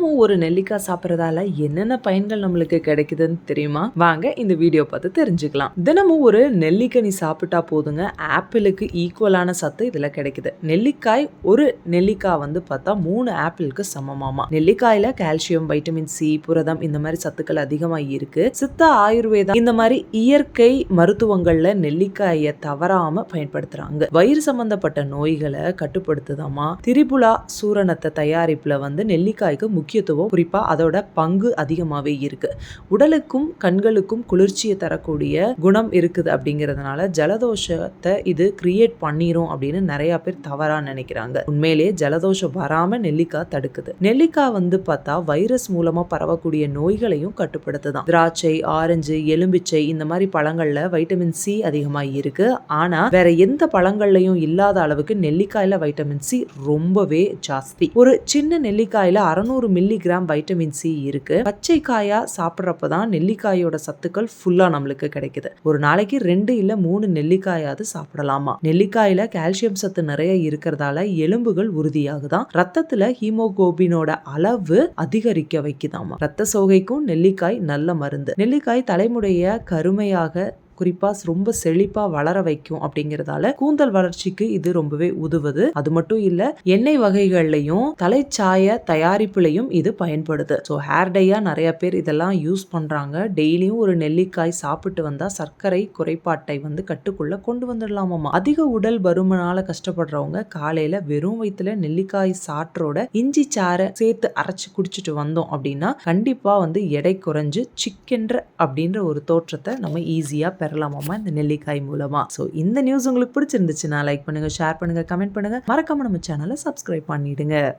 தினமும் ஒரு நெல்லிக்காய் சாப்பிட்றதால என்னென்ன பயன்கள் நம்மளுக்கு கிடைக்குதுன்னு தெரியுமா? வாங்க இந்த வீடியோ பார்த்து தெரிஞ்சுக்கலாம். தினமும் ஒரு நெல்லிக்கனி சாப்பிட்டா போதுங்க, ஆப்பிளுக்கு ஈக்குவலான சத்து இதுல கிடைக்குது. ஒரு நெல்லிக்காய் வந்து பார்த்தா 3 ஆப்பிளுக்கு சமமாமா. நெல்லிக்காயில கால்சியம், வைட்டமின் சி, புரதம் இந்த மாதிரி சத்துக்கள் அதிகமா இருக்கு. சித்த ஆயுர்வேதா இந்த மாதிரி இயற்கை மருத்துவங்கள்ல நெல்லிக்காயை தவறாம பயன்படுத்துறாங்க. வயிறு சம்பந்தப்பட்ட நோய்களை கட்டுப்படுத்துதாமா. திரிபுலா சூரணத்தை தயாரிப்புல வந்து நெல்லிக்காய்க்கு முக்கியத்துவம், குறிப்பா அதோட பங்கு அதிகமாவே இருக்கு. உடலுக்கும் கண்களுக்கும் குளிர்ச்சியை தரக்கூடிய குணம் இருக்குது அப்படிங்கிறதுனால ஜலதோஷத்தை இது கிரியேட் பண்ணிரும் அப்படின்னு நிறைய பேர் தவறா நினைக்கிறாங்க. உண்மையிலேயே ஜலதோஷம் வராம நெல்லிக்காய் தடுக்குது. நெல்லிக்காய் வந்து பார்த்தா வைரஸ் மூலமா பரவக்கூடிய நோய்களையும் கட்டுப்படுத்துதான். திராட்சை, ஆரஞ்சு, எலும்பிச்சை இந்த மாதிரி பழங்கள்ல வைட்டமின் சி அதிகமா இருக்கு. ஆனா வேற எந்த பழங்கள்லயும் இல்லாத அளவுக்கு நெல்லிக்காயில வைட்டமின் சி ரொம்பவே ஜாஸ்தி. ஒரு சின்ன நெல்லிக்காயில 600 மில்லிகிராம் வைட்டமின் சி இருக்கு. பச்சை காயா சாப்பிட்றப்பதான் நெல்லிக்காயோட சத்துக்கள் ஃபுல்லா நம்மளுக்கு கிடைக்குது. ஒரு நாளைக்கு 2 இல்ல 3 நெல்லிக்காயாவது சாப்பிடலாமா. நெல்லிக்காயில கால்சியம் சத்து நிறைய இருக்கிறதால எலும்புகள் உறுதியாகுதான். ரத்தத்துல ஹீமோகுளோபினோட அளவு அதிகரிக்க வைக்குதாமா. ரத்த சோகைக்கும் நெல்லிக்காய் நல்ல மருந்து. நெல்லிக்காய் தலைமுடைய கருமையாக, குறிப்பா ரொம்ப செழிப்பா வளர வைக்கும் அப்படிங்கறதால கூந்தல் வளர்ச்சிக்கு இது ரொம்பவே உதவுது. அது மட்டும் இல்ல, எண்ணெய் வகைகள்லயும் தலைச்சாய தயாரிப்புலையும் இது பயன்படுது. ஸோ ஹேர் டையா நிறைய பேர் இதெல்லாம் யூஸ் பண்றாங்க. டெய்லியும் ஒரு நெல்லிக்காய் சாப்பிட்டு வந்தா சர்க்கரை குறைபாட்டை வந்து கட்டுக்குள்ள கொண்டு வந்துடலாமாமா. அதிக உடல் பருமனால கஷ்டப்படுறவங்க காலையில வெறும் வயிற்றுல நெல்லிக்காய் சாற்றோட இஞ்சி சாறை சேர்த்து அரைச்சு குடிச்சிட்டு வந்தோம் அப்படின்னா கண்டிப்பா வந்து எடை குறைஞ்சு சிக்கென்ற அப்படின்ற ஒரு தோற்றத்தை நம்ம ஈஸியா பெறலாமாமா இந்த நெல்லிக்காய் மூலமா. சோ இந்த நியூஸ் உங்களுக்கு பிடிச்சிருந்துச்சுன்னா லைக் பண்ணுங்க, ஷேர் பண்ணுங்க, கமெண்ட் பண்ணுங்க. மறக்காம நம்ம சேனலை சப்ஸ்கிரைப் பண்ணிடுங்க.